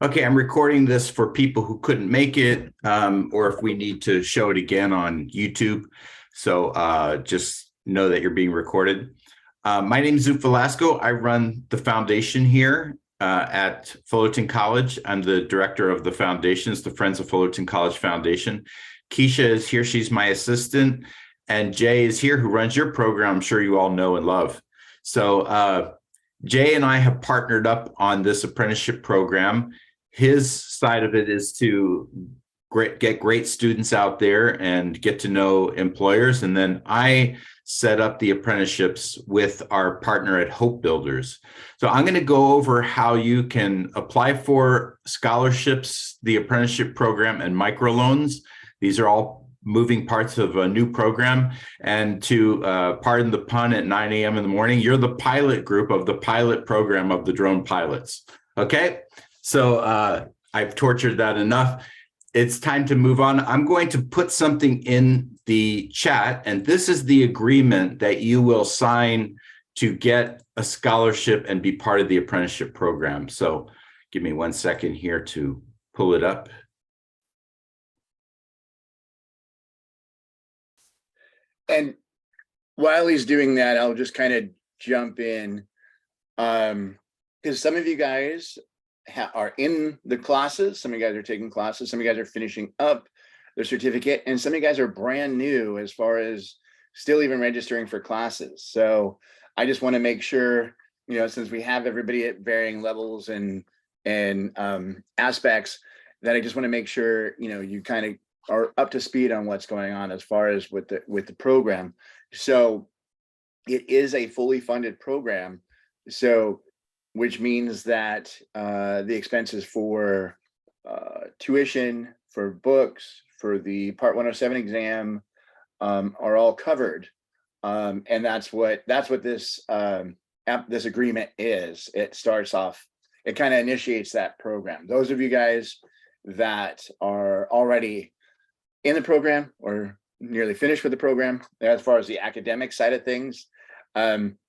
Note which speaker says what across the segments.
Speaker 1: Okay, I'm recording this for people who couldn't make it, or if we need to show it again on YouTube. So just know that you're being recorded. My name is Zoot Velasco. I run the foundation here at Fullerton College. I'm the director of the foundation. It's the Friends of Fullerton College Foundation. Keisha is here. She's my assistant. And Jay is here, who runs your program. I'm sure you all know and love. So Jay and I have partnered up on this apprenticeship program. His side of it is to get great students out there and get to know employers. And then I set up the apprenticeships with our partner at Hope Builders. So I'm going to go over how you can apply for scholarships, the apprenticeship program, and microloans. These are all moving parts of a new program. And to pardon the pun, at 9 a.m. in the morning, you're the pilot group of the pilot program of the drone pilots. Okay. So I've tortured that enough. It's time to move on. I'm going to put something in the chat, and this is the agreement that you will sign to get a scholarship and be part of the apprenticeship program. So give me 1 second here to pull it up.
Speaker 2: And while he's doing that, I'll just kind of jump in, because some of you guys are in the classes, some of you guys are taking classes, some of you guys are finishing up their certificate, and some of you guys are brand new as far as still even registering for classes. So I just want to make sure, since we have everybody at varying levels and aspects, that I just want to make sure you kind of are up to speed on what's going on as far as with the program. So it is a fully funded program, so which means that the expenses for tuition, for books, for the Part 107 exam are all covered, and that's what this this agreement is. It starts off, it kind of initiates that program. Those of you guys that are already in the program or nearly finished with the program, as far as the academic side of things,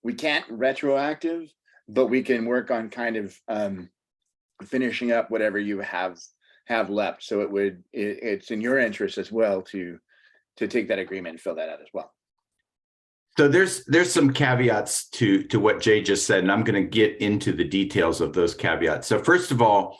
Speaker 2: we can't retroactive, but we can work on kind of finishing up whatever you have left. So it's in your interest as well to take that agreement and fill that out as well.
Speaker 1: So there's some caveats to what Jay just said, and I'm going to get into the details of those caveats. So first of all,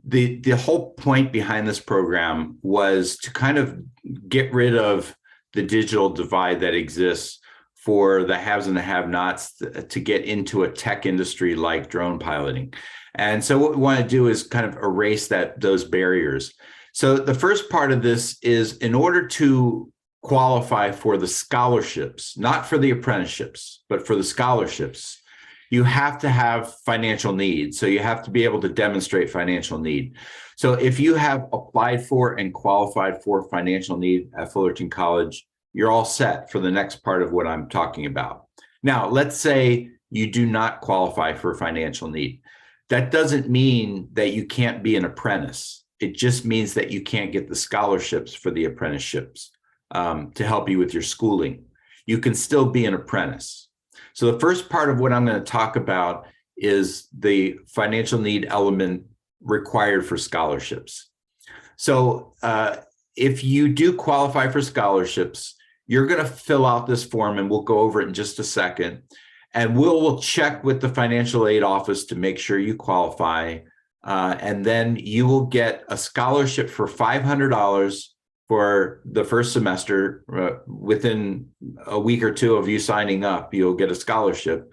Speaker 1: the whole point behind this program was to kind of get rid of the digital divide that exists for the haves and the have-nots to get into a tech industry like drone piloting. And so what we want to do is kind of erase those barriers. So the first part of this is, in order to qualify for the scholarships, not for the apprenticeships, but for the scholarships, you have to have financial need. So you have to be able to demonstrate financial need. So if you have applied for and qualified for financial need at Fullerton College, you're all set for the next part of what I'm talking about. Now, let's say you do not qualify for financial need. That doesn't mean that you can't be an apprentice. It just means that you can't get the scholarships for the apprenticeships to help you with your schooling. You can still be an apprentice. So the first part of what I'm going to talk about is the financial need element required for scholarships. So if you do qualify for scholarships, you're going to fill out this form, and we'll go over it in just a second. And we'll check with the financial aid office to make sure you qualify. And then you will get a scholarship for $500 for the first semester. Within a week or two of you signing up, you'll get a scholarship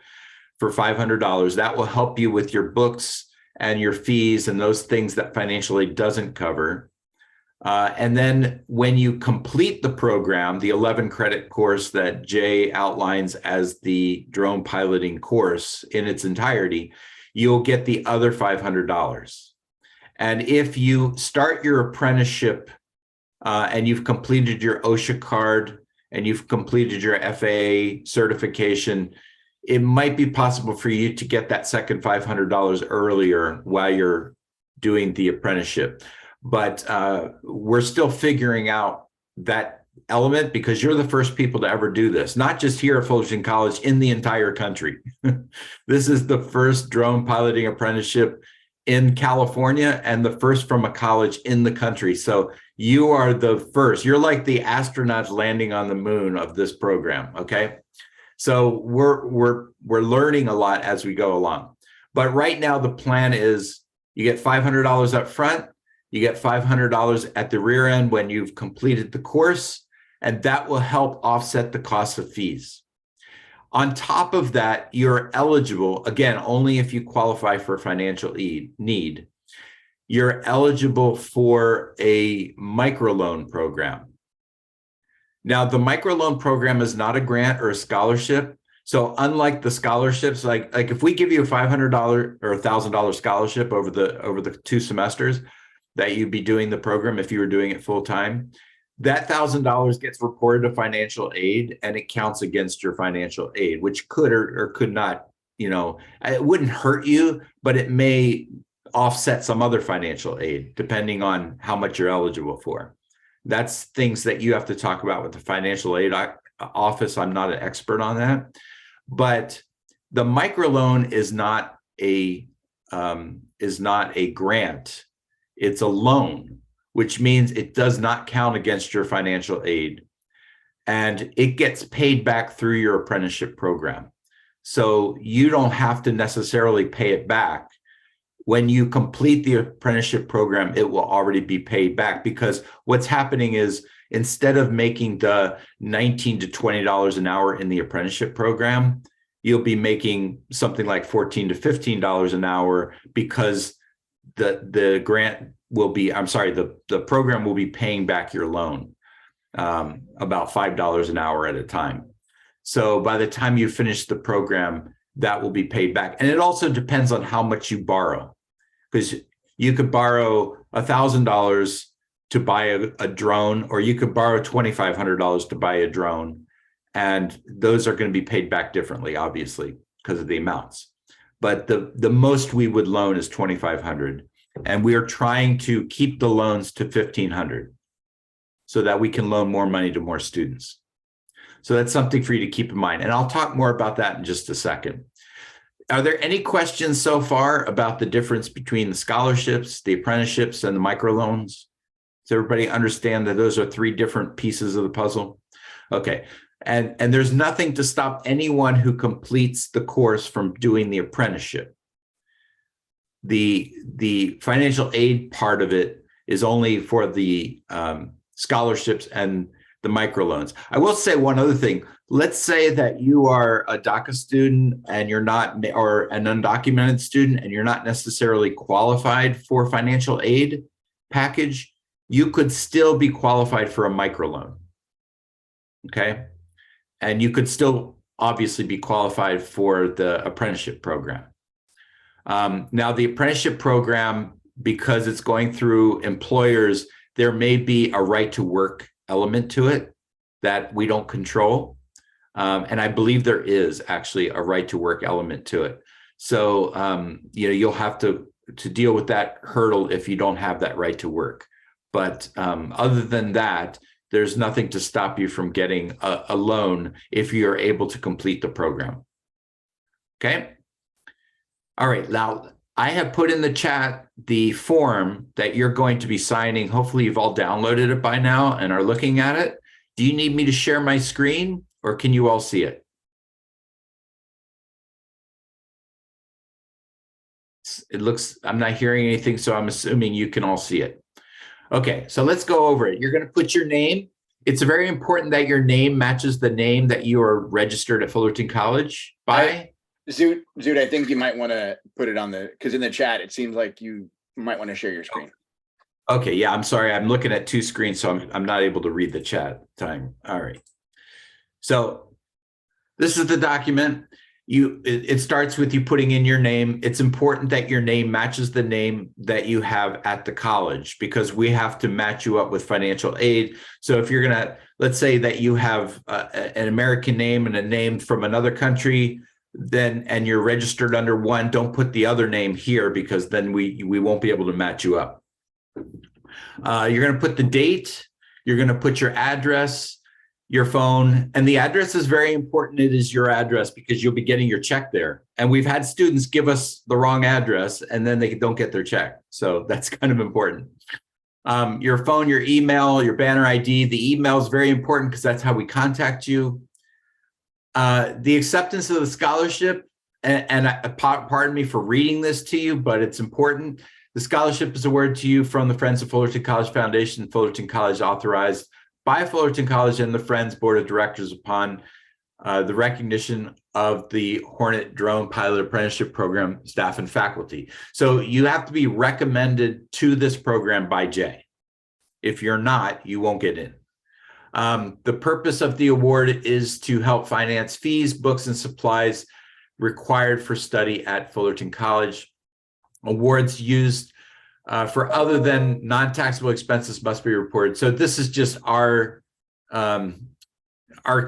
Speaker 1: for $500. That will help you with your books and your fees and those things that financial aid doesn't cover. And then when you complete the program, the 11 credit course that Jay outlines as the drone piloting course in its entirety, you'll get the other $500. And if you start your apprenticeship and you've completed your OSHA card and you've completed your FAA certification, it might be possible for you to get that second $500 earlier while you're doing the apprenticeship. But we're still figuring out that element, because you're the first people to ever do this, not just here at Fullerton College, in the entire country. This is the first drone piloting apprenticeship in California and the first from a college in the country. So you are the first. You're like the astronauts landing on the moon of this program. Okay. So we're learning a lot as we go along. But right now the plan is you get $500 up front, you get $500 at the rear end when you've completed the course, and that will help offset the cost of fees. On top of that, you're eligible, again, only if you qualify for financial need, you're eligible for a microloan program. Now, the microloan program is not a grant or a scholarship. So unlike the scholarships, like if we give you a $500 or $1,000 scholarship over the 2 semesters that you'd be doing the program if you were doing it full time, that $1,000 gets reported to financial aid and it counts against your financial aid, which could or could not, it wouldn't hurt you, but it may offset some other financial aid depending on how much you're eligible for. That's things that you have to talk about with the financial aid office. I'm not an expert on that, but the microloan is not a grant. It's a loan, which means it does not count against your financial aid, and it gets paid back through your apprenticeship program. So you don't have to necessarily pay it back. When you complete the apprenticeship program, it will already be paid back, because what's happening is instead of making the $19 to $20 an hour in the apprenticeship program, you'll be making something like $14 to $15 an hour, because the grant will be, the program will be paying back your loan about $5 an hour at a time. So by the time you finish the program, that will be paid back. And it also depends on how much you borrow, because you could borrow $1,000 to buy a drone, or you could borrow $2,500 to buy a drone. And those are going to be paid back differently, obviously, because of the amounts. But the most we would loan is $2,500. And we are trying to keep the loans to $1,500 so that we can loan more money to more students. So that's something for you to keep in mind. And I'll talk more about that in just a second. Are there any questions so far about the difference between the scholarships, the apprenticeships, and the microloans? Does everybody understand that those are 3 different pieces of the puzzle? Okay. And there's nothing to stop anyone who completes the course from doing the apprenticeship. The financial aid part of it is only for the scholarships and the microloans. I will say one other thing. Let's say that you are a DACA student and you're not, or an undocumented student, and you're not necessarily qualified for financial aid package. You could still be qualified for a microloan. Okay. And you could still obviously be qualified for the apprenticeship program. Now, the apprenticeship program, because it's going through employers, there may be a right to work element to it that we don't control. And I believe there is actually a right to work element to it. So, you'll have to deal with that hurdle if you don't have that right to work. But other than that, there's nothing to stop you from getting a loan if you're able to complete the program. Okay. All right. Now, I have put in the chat the form that you're going to be signing. Hopefully you've all downloaded it by now and are looking at it. Do you need me to share my screen, or can you all see it? It looks, I'm not hearing anything, so I'm assuming you can all see it. Okay, so let's go over it. You're going to put your name. It's very important that your name matches the name that you are registered at Fullerton College by.
Speaker 2: Zoot, I think you might want to put it on because in the chat, it seems like you might want to share your screen.
Speaker 1: Okay, yeah, I'm sorry. I'm looking at 2 screens, so I'm not able to read the chat time. All right. So this is the document. It starts with you putting in your name. It's important that your name matches the name that you have at the college, because we have to match you up with financial aid. So if you're going to, let's say that you have an American name and a name from another country, and you're registered under one, don't put the other name here, because then we won't be able to match you up. You're going to put the date, you're going to put your address, your phone, and the address is very important. It is your address because you'll be getting your check there. And we've had students give us the wrong address and then they don't get their check. So that's kind of important. Your phone, your email, your banner ID. The email is very important because that's how we contact you. The acceptance of the scholarship, pardon me for reading this to you, but it's important. The scholarship is awarded to you from the Friends of Fullerton College Foundation, Fullerton College, authorized by Fullerton College and the Friends Board of Directors upon the recognition of the Hornet Drone Pilot Apprenticeship Program staff and faculty. So you have to be recommended to this program by Jay. If you're not, you won't get in. The purpose of the award is to help finance fees, books, and supplies required for study at Fullerton College. Awards used for other than non-taxable expenses must be reported. So this is just our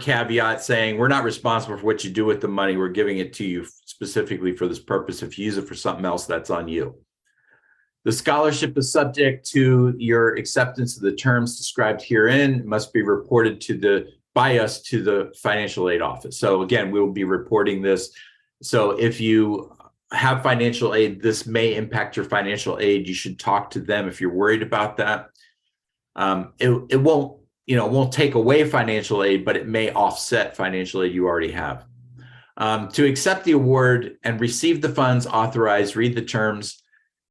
Speaker 1: caveat saying we're not responsible for what you do with the money. We're giving it to you specifically for this purpose. If you use it for something else, that's on you. The scholarship is subject to your acceptance of the terms described herein. It must be reported by us to the financial aid office. So again, we will be reporting this. So if you have financial aid, this may impact your financial aid. You should talk to them if you're worried about that. It won't take away financial aid, but it may offset financial aid you already have. To accept the award and receive the funds authorized, read the terms,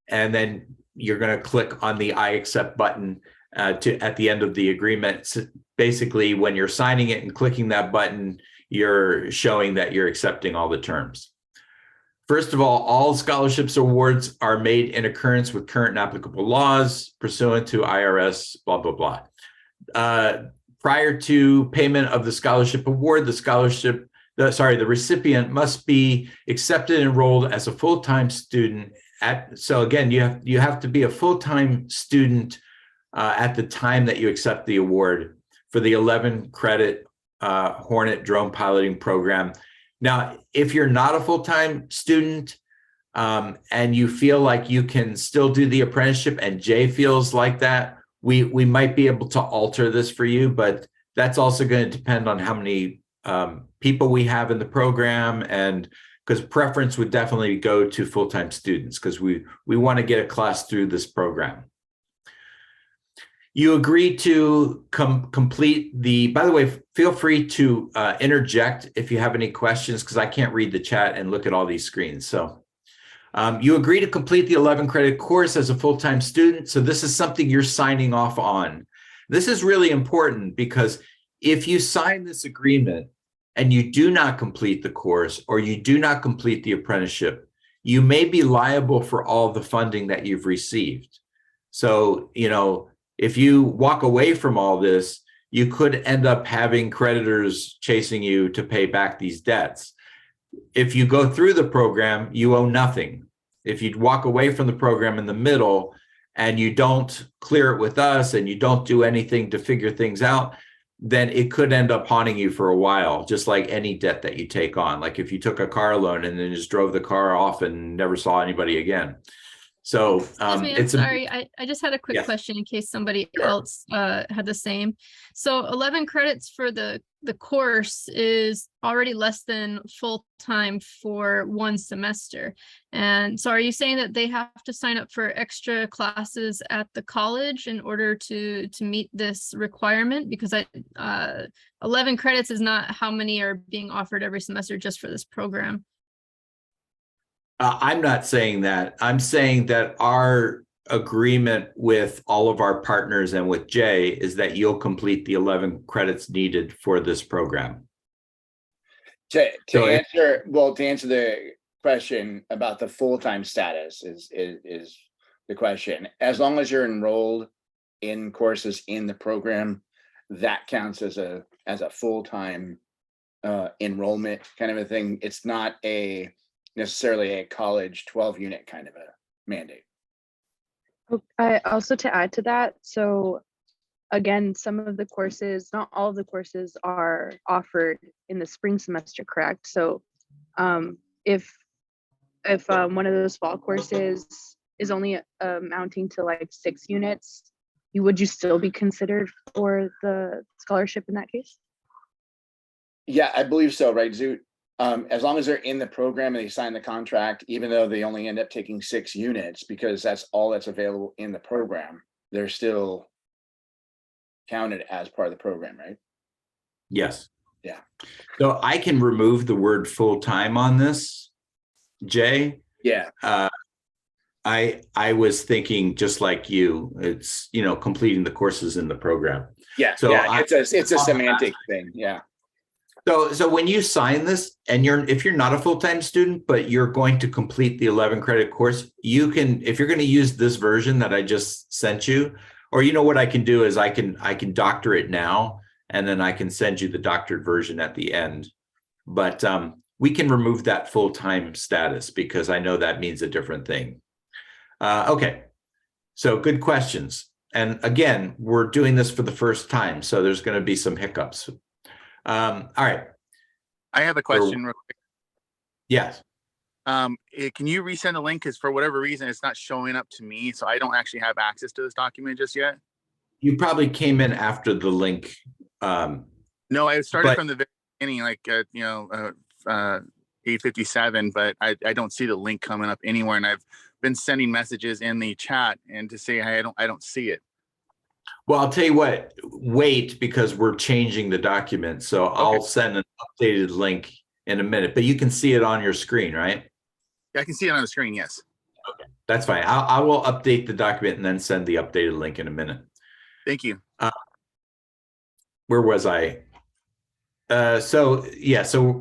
Speaker 1: and then you're going to click on the I accept button at the end of the agreement. So basically, when you're signing it and clicking that button, you're showing that you're accepting all the terms. First of all scholarships awards are made in accordance with current and applicable laws pursuant to IRS, blah, blah, blah. Prior to payment of the scholarship award, the recipient must be accepted and enrolled as a full-time student. So again, you have to be a full-time student at the time that you accept the award for the 11 credit Hornet drone piloting program. Now, if you're not a full-time student and you feel like you can still do the apprenticeship and Jay feels like that, we might be able to alter this for you, but that's also going to depend on how many people we have in the program, and because preference would definitely go to full-time students because we want to get a class through this program. You agree to complete by the way, feel free to interject if you have any questions because I can't read the chat and look at all these screens. So you agree to complete the 11 credit course as a full-time student. So this is something you're signing off on. This is really important because if you sign this agreement and you do not complete the course or you do not complete the apprenticeship, you may be liable for all the funding that you've received. So, if you walk away from all this, you could end up having creditors chasing you to pay back these debts. If you go through the program, you owe nothing. If you walk away from the program in the middle and you don't clear it with us and you don't do anything to figure things out, then it could end up haunting you for a while, just like any debt that you take on. Like if you took a car loan and then just drove the car off and never saw anybody again. So
Speaker 3: I'm sorry, I just had a quick question in case somebody
Speaker 1: Sure.
Speaker 3: else had the same. So 11 credits for the course is already less than full time for one semester. And so are you saying that they have to sign up for extra classes at the college in order to meet this requirement? Because 11 credits is not how many are being offered every semester just for this program.
Speaker 1: I'm not saying that. I'm saying that our agreement with all of our partners and with Jay is that you'll complete the 11 credits needed for this program.
Speaker 2: To answer the question about the full-time status is the question. As long as you're enrolled in courses in the program, that counts as a full-time enrollment kind of a thing. It's not necessarily a college 12-unit kind of a mandate.
Speaker 4: Also to add to that, so again, some of the courses, not all of the courses are offered in the spring semester, correct? So if one of those fall courses is only amounting to like 6 units, would you still be considered for the scholarship in that case?
Speaker 2: Yeah, I believe so, right, Zoot? As long as they're in the program and they sign the contract, even though they only end up taking 6 units, because that's all that's available in the program, they're still counted as part of the program, right?
Speaker 1: Yes.
Speaker 2: Yeah.
Speaker 1: So I can remove the word full-time on this, Jay.
Speaker 2: Yeah,
Speaker 1: I was thinking just like you, it's, completing the courses in the program.
Speaker 2: yeah,
Speaker 1: So
Speaker 2: yeah. It's a semantic thing. Yeah.
Speaker 1: So when you sign this, and if you're not a full-time student, but you're going to complete the 11 credit course, you can, if you're going to use this version that I just sent you, or what I can do is I can doctor it now, and then I can send you the doctored version at the end. But we can remove that full-time status because I know that means a different thing. Okay, so good questions. And again, we're doing this for the first time, so there's going to be some hiccups. All right.
Speaker 5: I have a question real quick.
Speaker 1: Yes.
Speaker 5: Can you resend the link? Because for whatever reason, it's not showing up to me, so I don't actually have access to this document just yet.
Speaker 1: You probably came in after the link.
Speaker 5: No, I started
Speaker 1: But-
Speaker 5: from the very beginning, like 8:57, but I don't see the link coming up anywhere, and I've been sending messages in the chat and to say I don't see it.
Speaker 1: Well, I'll tell you what, wait, because we're changing the document. So I'll send an updated link in a minute, but you can see it on your screen, right?
Speaker 5: I can see it on the screen. Yes.
Speaker 1: Okay, that's fine. I will update the document and then send the updated link in a minute.
Speaker 5: Thank you.
Speaker 1: Where was I? So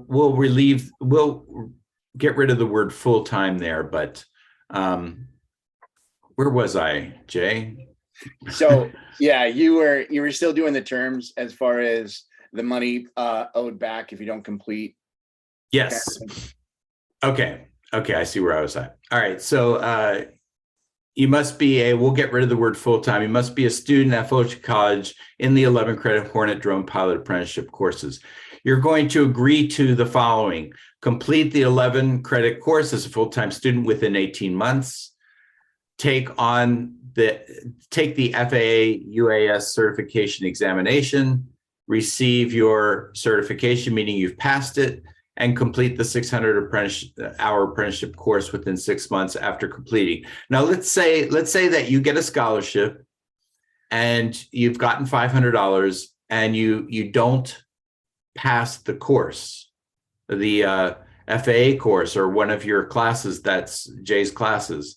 Speaker 1: we'll get rid of the word full-time there, but where was I, Jay?
Speaker 2: So yeah, you were still doing the terms as far as the money owed back if you don't complete.
Speaker 1: Yes. Okay. I see where I was at. All right. So you must be we'll get rid of the word full-time. You must be a student at Fullerton College in the 11 credit Hornet drone pilot apprenticeship courses. You're going to agree to the following: complete the 11 credit course as a full-time student within 18 months, take the FAA UAS certification examination, receive your certification, meaning you've passed it, and complete the 600-hour apprenticeship course within 6 months after completing. Now, let's say that you get a scholarship and you've gotten $500 and you don't pass the course, the FAA course, or one of your classes, that's Jay's classes.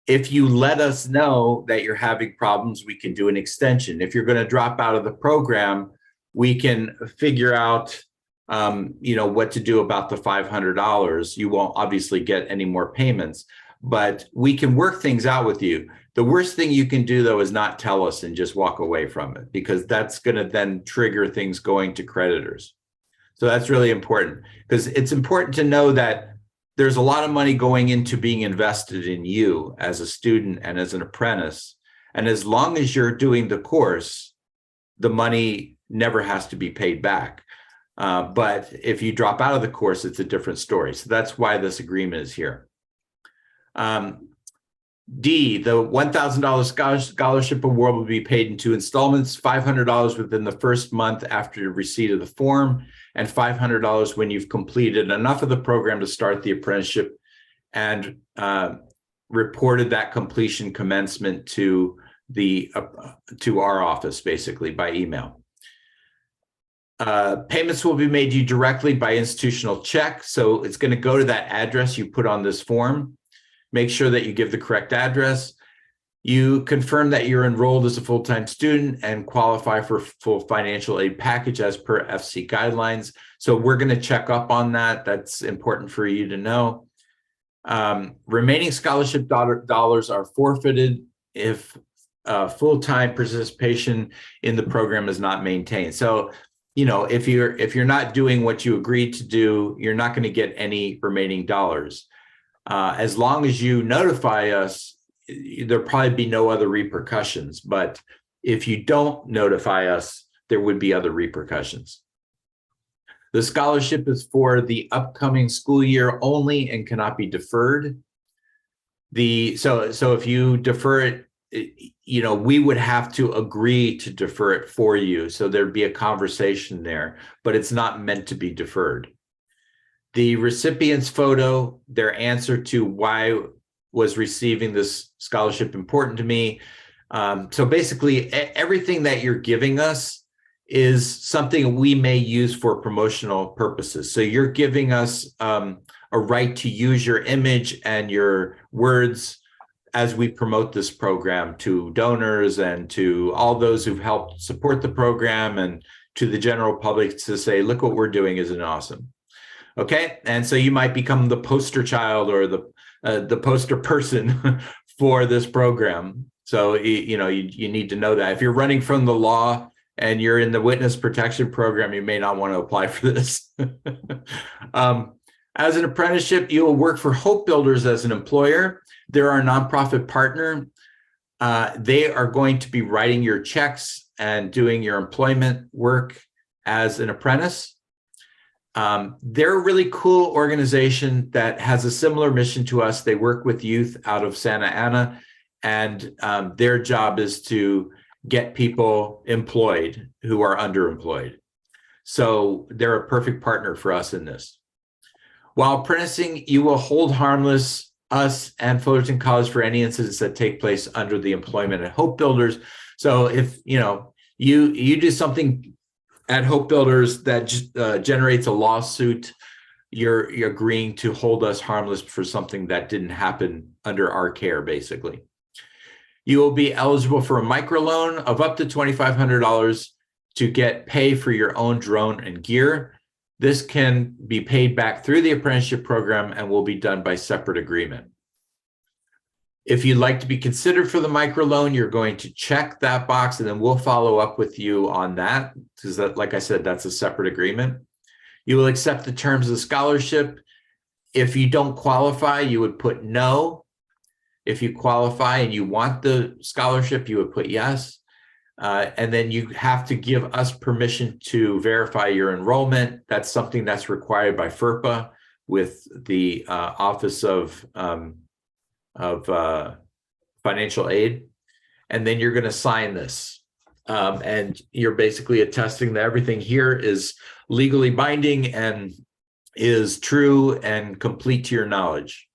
Speaker 1: If you let us know that you're having problems, we can do an extension. If you're going to drop out of the program, we can figure out what to do about the $500. You won't obviously get any more payments, but we can work things out with you. The worst thing you can do, though, is not tell us and just walk away from it, because that's going to then trigger things going to creditors. So that's really important, because it's important to know that there's a lot of money going into being invested in you as a student and as an apprentice. And as long as you're doing the course, the money never has to be paid back. But if you drop out of the course, it's a different story. So that's why this agreement is here. D, the $1,000 scholarship award will be paid in 2 installments, $500 within the first month after receipt of the form, and $500 when you've completed enough of the program to start the apprenticeship and reported that completion commencement to our office, basically by email. Payments will be made to you directly by institutional check. So it's going to go to that address you put on this form. Make sure that you give the correct address. You confirm that you're enrolled as a full-time student and qualify for full financial aid package as per FC guidelines. So we're going to check up on that. That's important for you to know. Remaining scholarship dollars are forfeited if full-time participation in the program is not maintained. So, if you're not doing what you agreed to do, you're not going to get any remaining dollars. As long as you notify us, there'll probably be no other repercussions. But if you don't notify us, there would be other repercussions. The scholarship is for the upcoming school year only and cannot be deferred. So if you defer it, we would have to agree to defer it for you. So there'd be a conversation there, but it's not meant to be deferred. The recipient's photo, their answer to why was receiving this scholarship important to me. So basically everything that you're giving us is something we may use for promotional purposes. So you're giving us a right to use your image and your words as we promote this program to donors and to all those who've helped support the program and to the general public to say, look what we're doing, isn't it awesome? Okay, and so you might become the poster child or the poster person for this program. So you need to know that if you're running from the law and you're in the witness protection program, you may not want to apply for this. As an apprenticeship, you will work for Hope Builders as an employer. They're our nonprofit partner. They are going to be writing your checks and doing your employment work as an apprentice. They're a really cool organization that has a similar mission to us. They work with youth out of Santa Ana, and their job is to get people employed who are underemployed. So they're a perfect partner for us in this. While apprenticing, you will hold harmless us and Fullerton College for any incidents that take place under the employment at Hope Builders. So if you do something at Hope Builders that generates a lawsuit, you're agreeing to hold us harmless for something that didn't happen under our care, basically. You will be eligible for a microloan of up to $2,500 to get pay for your own drone and gear. This can be paid back through the apprenticeship program and will be done by separate agreement. If you'd like to be considered for the microloan, you're going to check that box and then we'll follow up with you on that, because that, like I said, that's a separate agreement. You will accept the terms of the scholarship. If you don't qualify, you would put no. If you qualify and you want the scholarship, you would put yes. And then you have to give us permission to verify your enrollment. That's something that's required by FERPA with the Office of Financial Aid. And then you're going to sign this. And you're basically attesting that everything here is legally binding and is true and complete to your knowledge.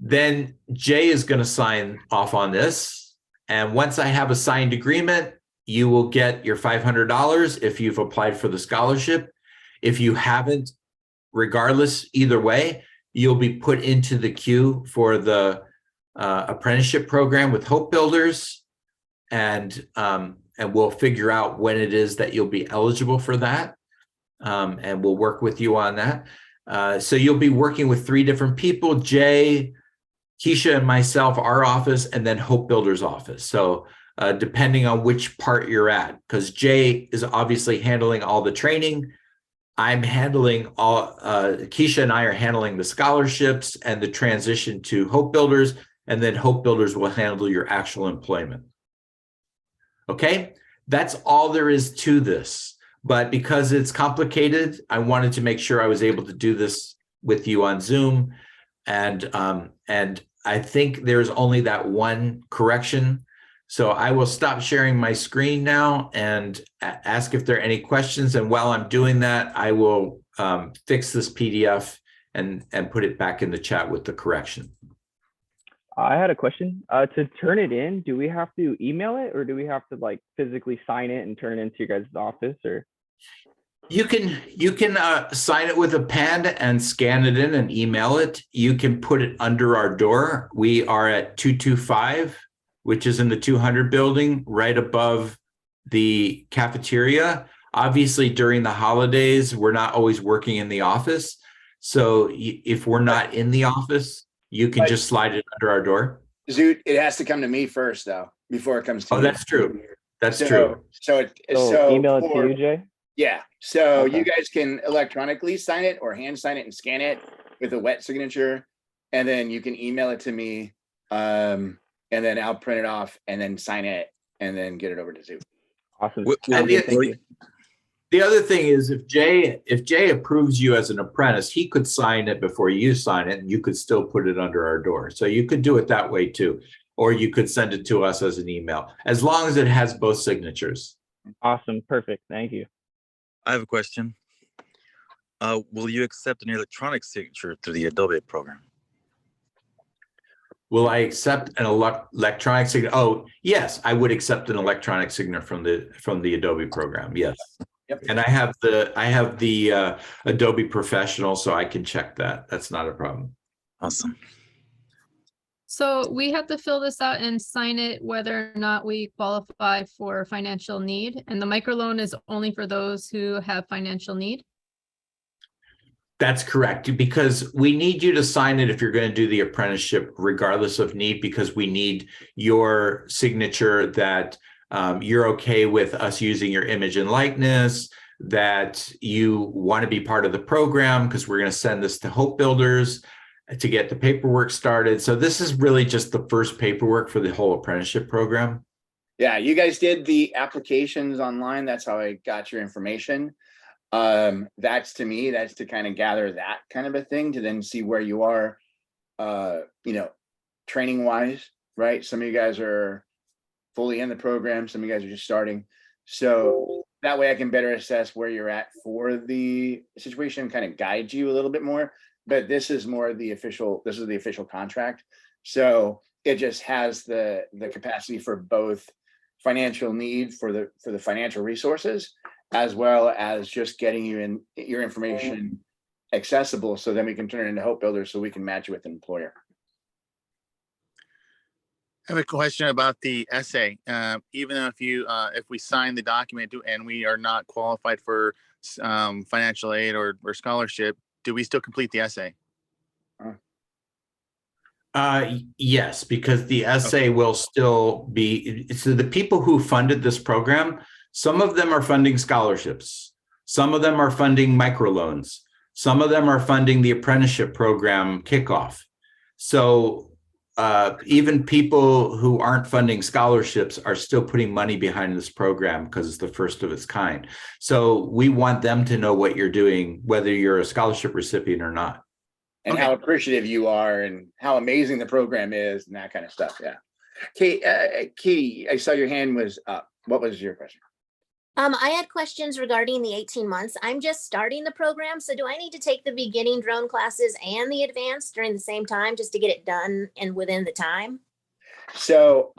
Speaker 1: Then Jay is going to sign off on this. And once I have a signed agreement, you will get your $500 if you've applied for the scholarship. If you haven't, regardless, either way, you'll be put into the queue for the apprenticeship program with Hope Builders. And we'll figure out when it is that you'll be eligible for that. And we'll work with you on that. So you'll be working with 3 different people, Jay, Keisha and myself, our office, and then Hope Builders office. So depending on which part you're at, because Jay is obviously handling all the training. I'm handling all, Keisha and I are handling the scholarships and the transition to Hope Builders, and then Hope Builders will handle your actual employment. Okay, that's all there is to this. But because it's complicated, I wanted to make sure I was able to do this with you on Zoom. And I think there's only that one correction. So I will stop sharing my screen now and ask if there are any questions. And while I'm doing that, I will fix this PDF and put it back in the chat with the correction.
Speaker 6: I had a question. To turn it in, do we have to email it, or do we have to like physically sign it and turn it into your guys' office? Or
Speaker 1: you can sign it with a pen and scan it in and email it. You can put it under our door. We are at 225, which is in the 200 building, right above the cafeteria. Obviously, during the holidays, we're not always working in the office. So if we're not in the office, you can just slide it under our door.
Speaker 2: Zoot, it has to come to me first, though, before it comes to you.
Speaker 1: Oh, that's true. That's true.
Speaker 2: So
Speaker 6: email it to you, Jay?
Speaker 2: Yeah. So
Speaker 6: Okay.
Speaker 2: you guys can electronically sign it or hand sign it and scan it with a wet signature. And then you can email it to me. And then I'll print it off and then sign it and then get it over to Zoot.
Speaker 6: Awesome.
Speaker 1: And
Speaker 6: Thank you.
Speaker 1: the other thing is, if Jay approves you as an apprentice, he could sign it before you sign it, and you could still put it under our door. So you could do it that way too. or you could send it to us as an email, as long as it has both signatures.
Speaker 6: Awesome. Perfect. Thank you.
Speaker 7: I have a question. Will you accept an electronic signature through the Adobe program?
Speaker 1: Will I accept an electronic signature? Oh, yes, I would accept an electronic signature from the Adobe program. Yes.
Speaker 2: Yep.
Speaker 1: And I have the Adobe Professional, so I can check that. That's not a problem.
Speaker 7: Awesome.
Speaker 3: So we have to fill this out and sign it whether or not we qualify for financial need. And the microloan is only for those who have financial need.
Speaker 1: That's correct, because we need you to sign it if you're going to do the apprenticeship, regardless of need, because we need your signature that you're okay with us using your image and likeness, that you want to be part of the program, because we're going to send this to Hope Builders to get the paperwork started. So this is really just the first paperwork for the whole apprenticeship program.
Speaker 2: Yeah, you guys did the applications online. That's how I got your information. That's to kind of gather that kind of a thing, to then see where you are, training wise, right? Some of you guys are fully in the program, some of you guys are just starting. So that way I can better assess where you're at for the situation, kind of guide you a little bit more. But this is more the official contract. So it just has the capacity for both financial need for the financial resources, as well as just getting you in your information accessible, so then we can turn it into Hope Builders, so we can match you with an employer.
Speaker 5: I have a question about the essay. Even if we sign the document and we are not qualified for financial aid or scholarship, do we still complete the essay?
Speaker 1: Yes, because the essay will still be, so the people who funded this program, some of them are funding scholarships. Some of them are funding microloans. Some of them are funding the apprenticeship program kickoff. So even people who aren't funding scholarships are still putting money behind this program because it's the first of its kind. So we want them to know what you're doing, whether you're a scholarship recipient or not.
Speaker 2: And how appreciative you are, and how amazing the program is, and that kind of stuff. Yeah. Katie, I saw your hand was up. What was your question?
Speaker 8: I had questions regarding the 18 months. I'm just starting the program. So do I need to take the beginning drone classes and the advanced during the same time just to get it done and within the time?
Speaker 2: So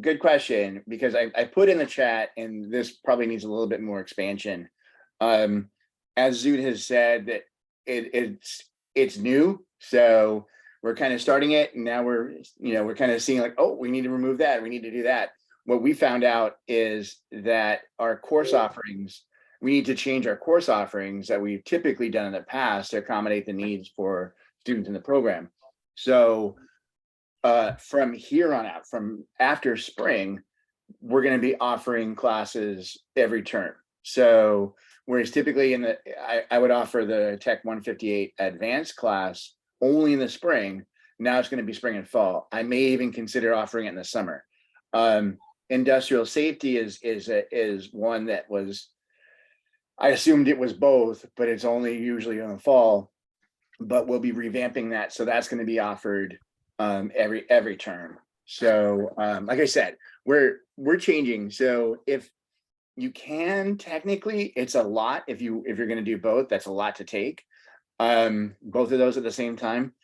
Speaker 2: good question, because I put in the chat, and this probably needs a little bit more expansion. As Zoot has said, that it's new. So we're kind of starting it, and now we're kind of seeing like, oh, we need to remove that. We need to do that. What we found out is that our course offerings, we need to change our course offerings that we've typically done in the past to accommodate the needs for students in the program. So from here on out, from after spring, we're going to be offering classes every term. So whereas typically I would offer the Tech 158 advanced class only in the spring, now it's going to be spring and fall. I may even consider offering it in the summer. Industrial safety is one that was, I assumed it was both, but it's only usually in the fall. But we'll be revamping that, so that's going to be offered every term. So like I said, we're changing. So if you can, technically it's a lot. If you're going to do both, that's a lot to take both of those at the same time.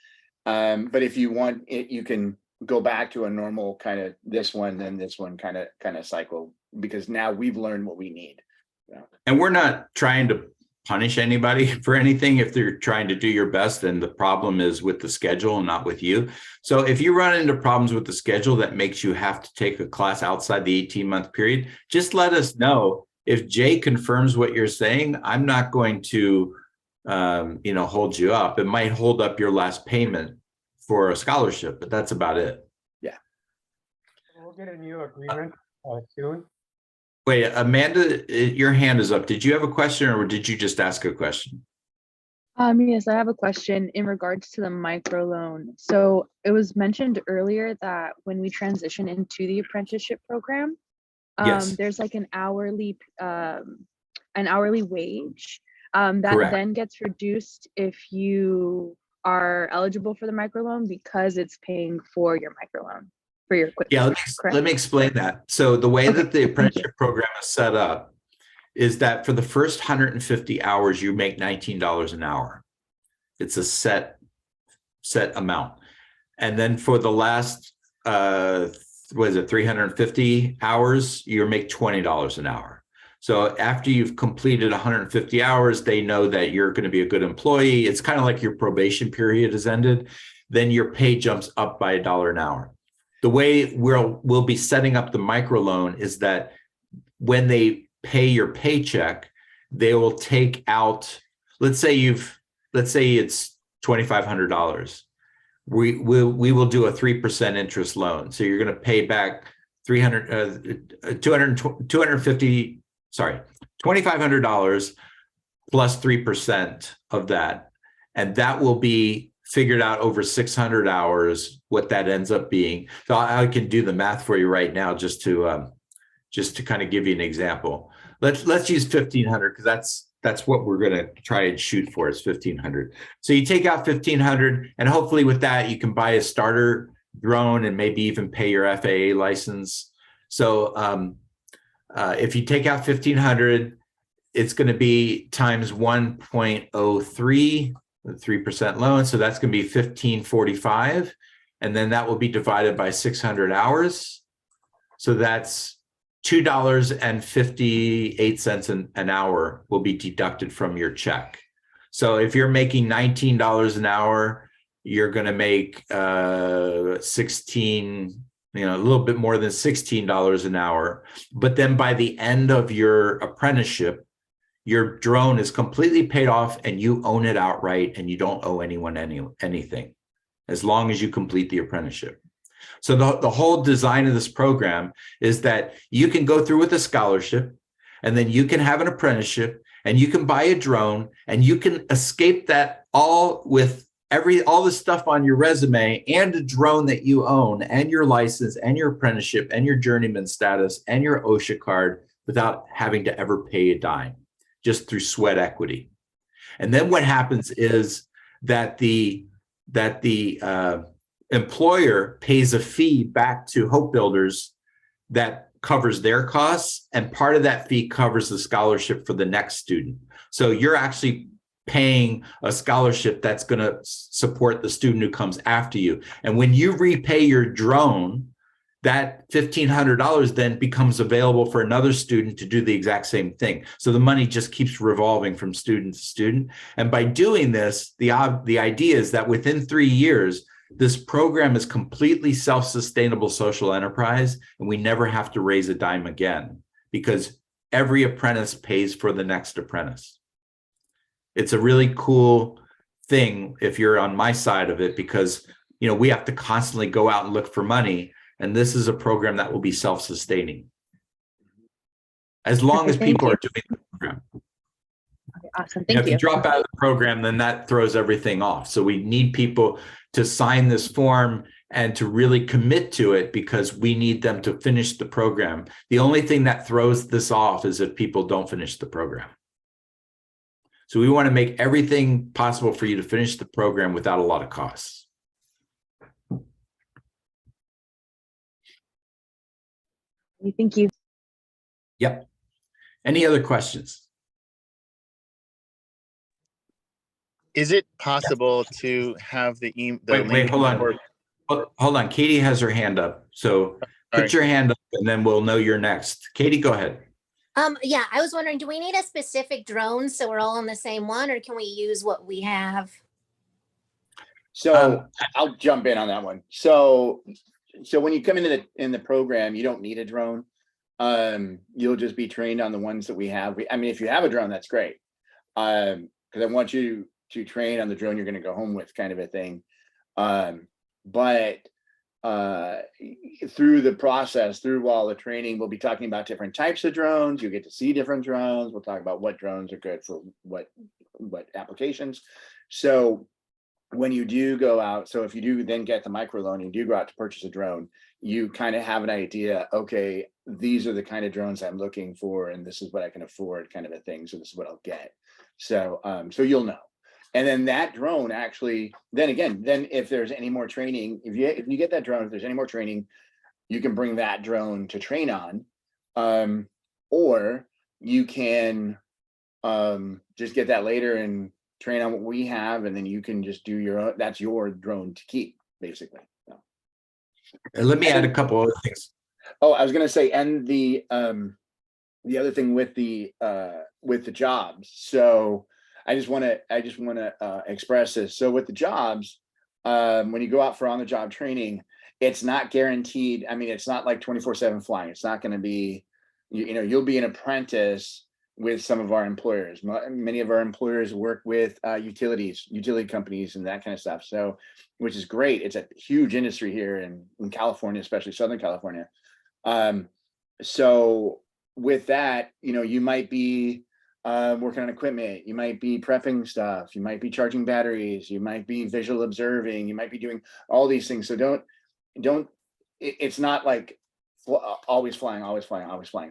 Speaker 2: But if you want it, you can go back to a normal kind of this one, then this one kind of cycle, because now we've learned what we need. Yeah.
Speaker 1: And we're not trying to punish anybody for anything if they're trying to do your best, and the problem is with the schedule and not with you. So if you run into problems with the schedule that makes you have to take a class outside the 18-month period, just let us know. If Jay confirms what you're saying, I'm not going to hold you up. It might hold up your last payment for a scholarship, but that's about it.
Speaker 2: Yeah.
Speaker 9: We'll get a new agreement soon.
Speaker 1: Wait, Amanda, your hand is up. Did you have a question, or did you just ask a question?
Speaker 4: Yes, I have a question in regards to the microloan. So it was mentioned earlier that when we transition into the apprenticeship program,
Speaker 1: Yes.
Speaker 4: there's like an hourly wage that
Speaker 1: Correct.
Speaker 4: then gets reduced if you are eligible for the microloan, because it's paying for your microloan. for your
Speaker 1: Yeah,
Speaker 4: equipment, correct?
Speaker 1: let me explain that. So the way
Speaker 4: Okay,
Speaker 1: that the
Speaker 4: thank you.
Speaker 1: apprenticeship program is set up is that for the first 150 hours, you make $19 an hour. It's a set amount. And then for the last, what is it, 350 hours, you make $20 an hour. So after you've completed 150 hours, they know that you're going to be a good employee. It's kind of like your probation period has ended. Then your pay jumps up by $1 an hour. The way we'll be setting up the microloan is that when they pay your paycheck, they will take out, let's say it's $2,500. We will do a 3% interest loan. So you're going to pay back $2,500 plus 3% of that. And that will be figured out over 600 hours, what that ends up being. So I can do the math for you right now, just to kind of give you an example. Let's use 1,500 because that's what we're going to try and shoot for, is 1,500. So you take out 1,500, and hopefully with that you can buy a starter drone and maybe even pay your FAA license. So if you take out 1,500, it's going to be times 1.03, the 3% loan. So that's going to be 1,545, and then that will be divided by 600 hours. So that's $2.58 an hour will be deducted from your check. So if you're making $19 an hour, you're going to make 16, a little bit more than $16 an hour. But then by the end of your apprenticeship, your drone is completely paid off and you own it outright, and you don't owe anyone anything as long as you complete the apprenticeship. So the whole design of this program is that you can go through with a scholarship, and then you can have an apprenticeship, and you can buy a drone, and you can escape that all with all the stuff on your resume and a drone that you own and your license and your apprenticeship and your journeyman status and your OSHA card without having to ever pay a dime, just through sweat equity. And then what happens is that the employer pays a fee back to Hope Builders that covers their costs, and part of that fee covers the scholarship for the next student. So you're actually paying a scholarship that's going to support the student who comes after you. And when you repay your drone, that $1,500 then becomes available for another student to do the exact same thing. So the money just keeps revolving from student to student. And by doing this, the idea is that within 3 years, this program is completely self-sustainable social enterprise, and we never have to raise a dime again, because every apprentice pays for the next apprentice. It's a really cool thing if you're on my side of it, because we have to constantly go out and look for money, and this is a program that will be self-sustaining as long as people are doing the program.
Speaker 4: Okay, awesome. Thank
Speaker 1: If
Speaker 4: you.
Speaker 1: you drop out of the program, then that throws everything off. So we need people to sign this form and to really commit to it, because we need them to finish the program. The only thing that throws this off is if people don't finish the program. So we want to make everything possible for you to finish the program without a lot of costs.
Speaker 4: Thank you.
Speaker 1: Yep. Any other questions?
Speaker 5: Is it possible to have the
Speaker 1: Wait,
Speaker 5: link
Speaker 1: hold on.
Speaker 5: for-
Speaker 1: Hold on. Katie has her hand up. So put
Speaker 5: Sorry.
Speaker 1: your hand up, and then we'll know you're next. Katie, go ahead.
Speaker 8: Yeah, I was wondering, do we need a specific drone so we're all on the same one, or can we use what we have?
Speaker 2: So I'll jump in on that one. So when you come into the program, you don't need a drone. You'll just be trained on the ones that we have. I mean, if you have a drone, that's great. Because I want you to train on the drone you're going to go home with, kind of a thing. But through the process, through all the training, we'll be talking about different types of drones. You get to see different drones. We'll talk about what drones are good for what applications. So when you do go out, so if you do then get the microloan, you do go out to purchase a drone, you kind of have an idea, okay, these are the kind of drones I'm looking for, and this is what I can afford, kind of a thing. So this is what I'll get. So you'll know. And then that drone actually, then if there's any more training, if you get that drone, if there's any more training, you can bring that drone to train on. Or you can just get that later and train on what we have, and then you can just do your own. That's your drone to keep, basically. So.
Speaker 1: And let me add a couple other things.
Speaker 2: Oh, I was gonna say, and the other thing with the jobs. So I just want to express this. So with the jobs, when you go out for on the job training, it's not guaranteed. I mean, it's not like 24/7 flying. It's not going to be, you'll be an apprentice with some of our employers. Many of our employers work with utility companies and that kind of stuff. So, which is great. It's a huge industry here in California, especially Southern California. So with that, you might be working on equipment, you might be prepping stuff, you might be charging batteries, you might be visual observing, you might be doing all these things. So it's not like always flying.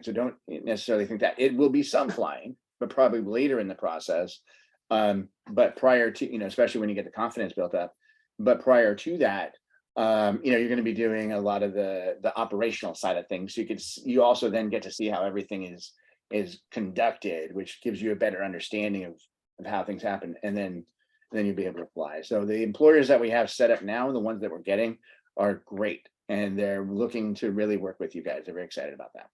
Speaker 2: So don't necessarily think that. It will be some flying, but probably later in the process. But prior to, especially when you get the confidence built up, but prior to that, you're going to be doing a lot of the operational side of things. So you also then get to see how everything is conducted, which gives you a better understanding of how things happen. And then you'll be able to fly. So the employers that we have set up now, the ones that we're getting, are great. And they're looking to really work with you guys. They're very excited about that.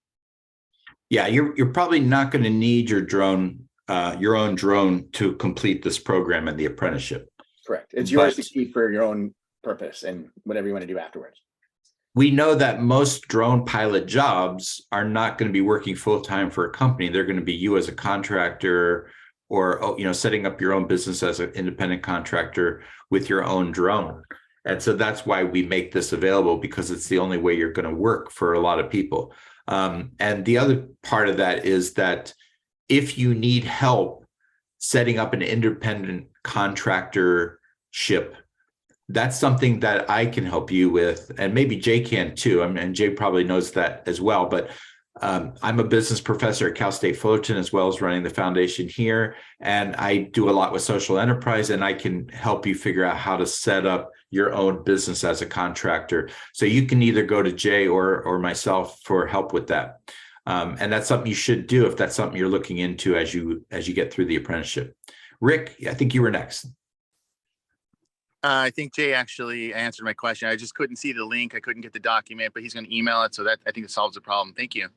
Speaker 1: Yeah, you're probably not going to need your own drone to complete this program and the apprenticeship.
Speaker 2: Correct. It's yours to keep for your own purpose and whatever you want to do afterwards.
Speaker 1: We know that most drone pilot jobs are not going to be working full-time for a company. They're going to be you as a contractor, or setting up your own business as an independent contractor with your own drone. And so that's why we make this available, because it's the only way you're going to work for a lot of people. And the other part of that is that if you need help setting up an independent contractorship, that's something that I can help you with, and maybe Jay can too. I mean, Jay probably knows that as well, but I'm a business professor at Cal State Fullerton, as well as running the foundation here. And I do a lot with social enterprise, and I can help you figure out how to set up your own business as a contractor. So you can either go to Jay or myself for help with that. And that's something you should do if that's something you're looking into as you get through the apprenticeship. Rick, I think you were next.
Speaker 5: I think Jay actually answered my question. I just couldn't see the link. I couldn't get the document, but he's going to email it. So that, I think, it solves the problem. Thank you.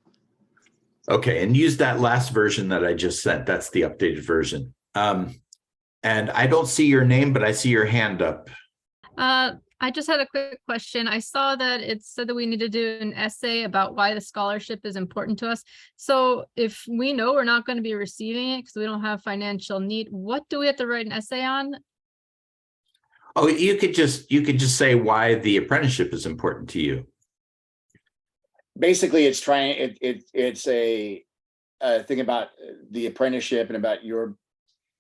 Speaker 1: Okay, and use that last version that I just sent. That's the updated version. And I don't see your name, but I see your hand up.
Speaker 3: I just had a quick question. I saw that it said that we need to do an essay about why the scholarship is important to us. So if we know we're not going to be receiving it because we don't have financial need, what do we have to write an essay on?
Speaker 1: Oh, you could just say why the apprenticeship is important to you.
Speaker 2: Basically, it's a thing about the apprenticeship and about your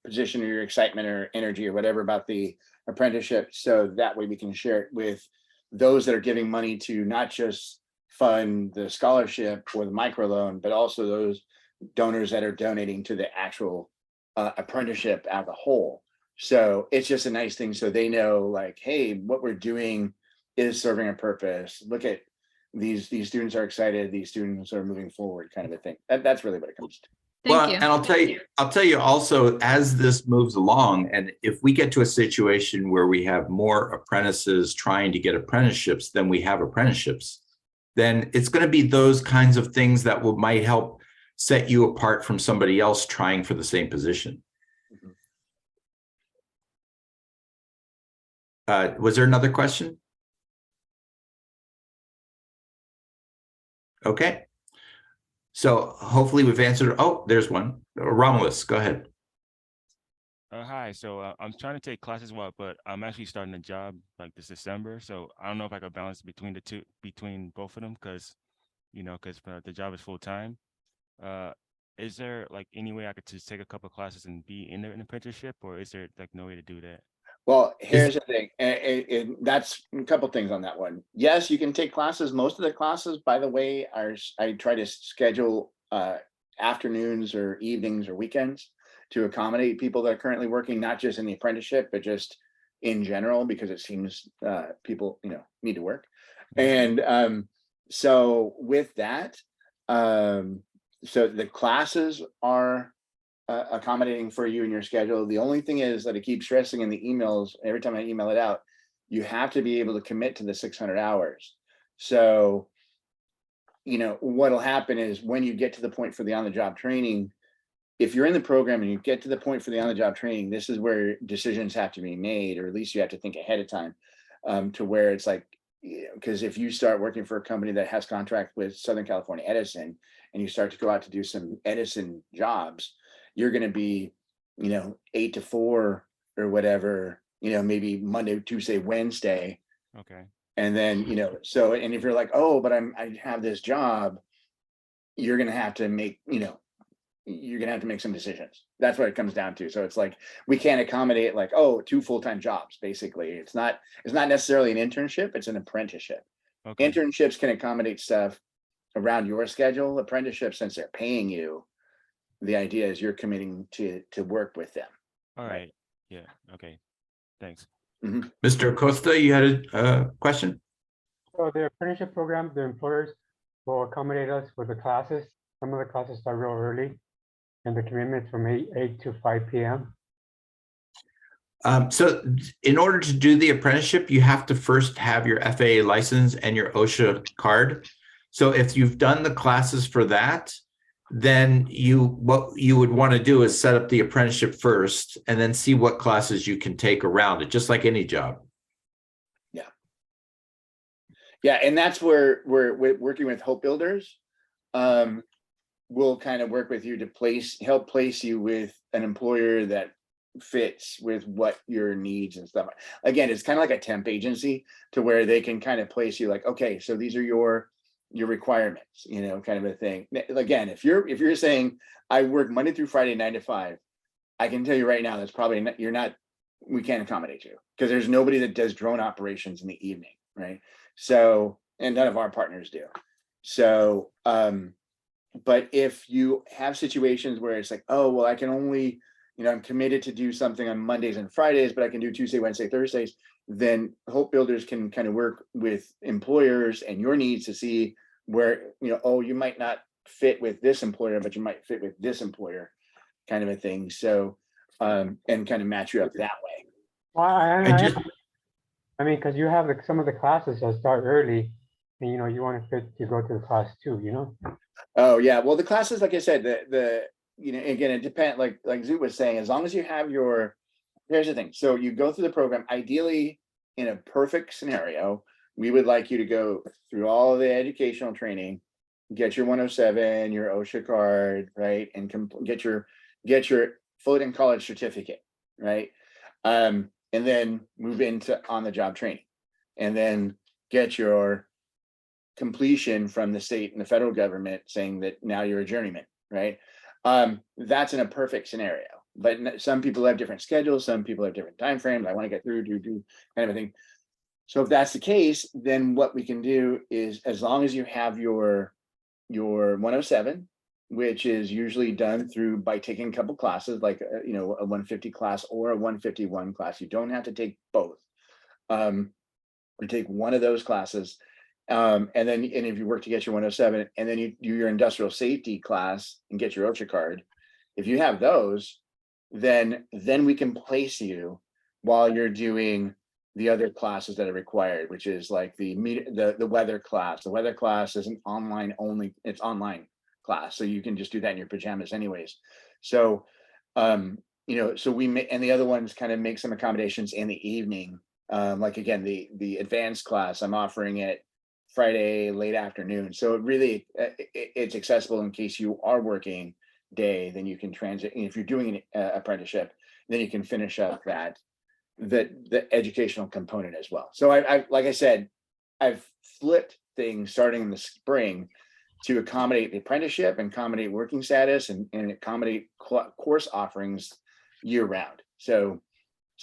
Speaker 2: position or your excitement or energy or whatever about the apprenticeship. So that way we can share it with those that are giving money to not just fund the scholarship or the microloan, but also those donors that are donating to the actual apprenticeship as a whole. So it's just a nice thing. So they know, like, hey, what we're doing is serving a purpose. Look at these students are excited. These students are moving forward, kind of a thing. That's really what it comes to.
Speaker 3: Thank you.
Speaker 1: And I'll tell you also, as this moves along, and if we get to a situation where we have more apprentices trying to get apprenticeships than we have apprenticeships, then it's going to be those kinds of things that might help set you apart from somebody else trying for the same position. Was there another question? Okay. So hopefully we've answered. Oh, there's one. Romulus, go ahead.
Speaker 10: Hi. So I'm trying to take classes, but I'm actually starting a job like this December. So I don't know if I could balance between both of them, because the job is full time. Is there like any way I could just take a couple of classes and be in an apprenticeship, or is there like no way to do that?
Speaker 2: Well, here's the thing, and that's a couple things on that one. Yes, you can take classes. Most of the classes, by the way, I try to schedule afternoons or evenings or weekends to accommodate people that are currently working, not just in the apprenticeship, but just in general, because it seems people need to work. And So with that, so the classes are accommodating for you in your schedule. The only thing is that I keep stressing in the emails, every time I email it out, you have to be able to commit to the 600 hours. So, you know, what'll happen is when you get to the point for the on-the-job training, if you're in the program and you get to the point for the on-the-job training, this is where decisions have to be made, or at least you have to think ahead of time, to where it's like, because if you start working for a company that has contract with Southern California Edison, and you start to go out to do some Edison jobs, you're going to be, you know, 8 to 4 or whatever, you know, maybe Monday, Tuesday, Wednesday.
Speaker 10: Okay.
Speaker 2: And then, you know, so, and if you're like, oh, but I have this job, you're going to have to make, you know, you're going to have to make some decisions. That's what it comes down to. So it's like, we can't accommodate like, oh, 2 full-time jobs, basically. It's not necessarily an internship, it's an apprenticeship.
Speaker 10: Okay.
Speaker 2: Internships can accommodate stuff around your schedule. Apprenticeships, since they're paying you, the idea is you're committing to work with them.
Speaker 10: All right. Yeah. Okay. Thanks.
Speaker 1: Mr. Acosta, you had a question?
Speaker 9: So the apprenticeship program, the employers will accommodate us for the classes. Some of the classes start real early, and the commitment from 8 to 5 p.m.
Speaker 1: So in order to do the apprenticeship, you have to first have your FAA license and your OSHA card. So if you've done the classes for that, then what you would want to do is set up the apprenticeship first and then see what classes you can take around it, just like any job.
Speaker 2: Yeah, and that's where we're working with Hope Builders. We'll kind of work with you to help place you with an employer that fits with what your needs and stuff. Again, it's kind of like a temp agency to where they can kind of place you like, okay, so these are your requirements, you know, kind of a thing. Again, if you're saying I work Monday through Friday, 9 to 5, I can tell you right now, that's probably not, we can't accommodate you because there's nobody that does drone operations in the evening, right? So, and none of our partners do. So, but if you have situations where it's like, oh, well, I can only, you know, I'm committed to do something on Mondays and Fridays, but I can do Tuesday, Wednesday, Thursdays, then Hope Builders can kind of work with employers and your needs to see where, you know, oh, you might not fit with this employer, but you might fit with this employer, kind of a thing. So, and kind of match you up that way.
Speaker 9: Well, I mean, because you have some of the classes that start early, and you know, you want to fit to go to the class too, you know.
Speaker 2: Oh yeah, well the classes, like I said, the you know, again, it depends. Like Zoot was saying, as long as you have here's the thing. So you go through the program. Ideally, in a perfect scenario, we would like you to go through all of the educational training, get your 107, your OSHA card, right, and get your Fullerton College certificate, right, and then move into on-the-job training, and then get your completion from the state and the federal government saying that now you're a journeyman, right? That's in a perfect scenario, but some people have different schedules. Some people have different time frames. I want to get through, do kind of a thing. So if that's the case, then what we can do is, as long as you have your 107, which is usually done by taking a couple classes, like you know, a 150 class or a 151 class. You don't have to take both. Or take one of those classes. And if you work to get your 107, and then you do your industrial safety class and get your OSHA card, if you have those, then we can place you while you're doing the other classes that are required, which is like the weather class. The weather class is an online only, it's online class. So you can just do that in your pajamas anyways. So, you know, so and the other ones kind of make some accommodations in the evening. Like again, the advanced class, I'm offering it Friday late afternoon, so it really it's accessible in case you are working day. Then you can transit. If you're doing an apprenticeship, then you can finish up the educational component as well. So I like I said, I've flipped things starting in the spring to accommodate the apprenticeship and accommodate working status and accommodate course offerings year round. So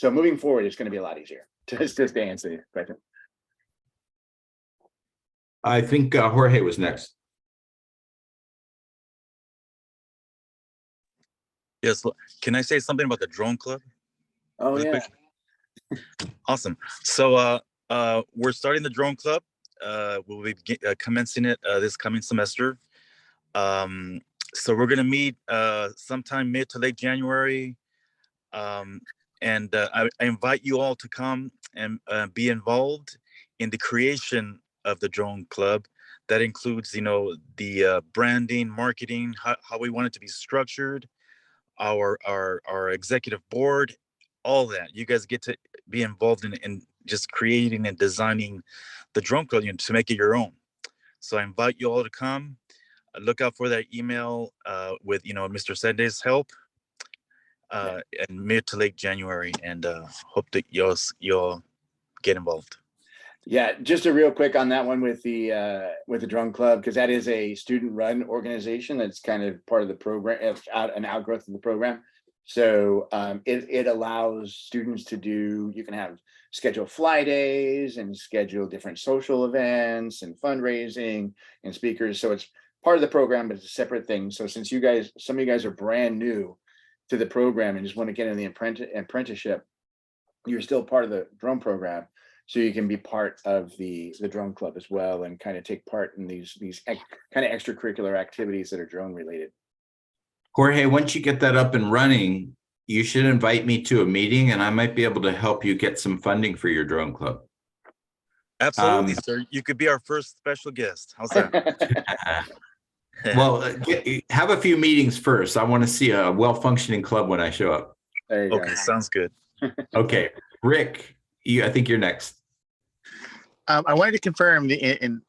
Speaker 2: moving forward, it's going to be a lot easier. Just to answer your question.
Speaker 1: I think Jorge was next.
Speaker 7: Yes. Can I say something about the drone club?
Speaker 2: Oh
Speaker 7: really
Speaker 2: yeah.
Speaker 7: Quick? Awesome. So we're starting the drone club. we'll be commencing it this coming semester. So we're going to meet sometime mid to late January. And I invite you all to come and be involved in the creation of the drone club. That includes, the branding, marketing, how we want it to be structured, our executive board, all that. You guys get to be involved in just creating and designing the drone club to make it your own. So I invite you all to come. Look out for that email with Mr. Sende's help in mid to late January, and hope that you'll get involved.
Speaker 2: Yeah, just a real quick on that one with the drone club, because that is a student-run organization that's kind of part of the program, an outgrowth of the program. So it allows students to you can have schedule fly days and schedule different social events and fundraising and speakers. So it's part of the program, but it's a separate thing. So since some of you guys are brand new to the program and just want to get in the apprenticeship, you're still part of the drone program. So you can be part of the drone club as well and kind of take part in these kind of extracurricular activities that are drone related.
Speaker 1: Jorge, once you get that up and running, you should invite me to a meeting and I might be able to help you get some funding for your drone club.
Speaker 7: Absolutely, sir. You could be our first special guest. How's that?
Speaker 1: Well, have a few meetings first. I want to see a well-functioning club when I show up.
Speaker 2: There you go.
Speaker 7: Okay, sounds good.
Speaker 1: Okay, Rick, I think you're next.
Speaker 5: I wanted to confirm the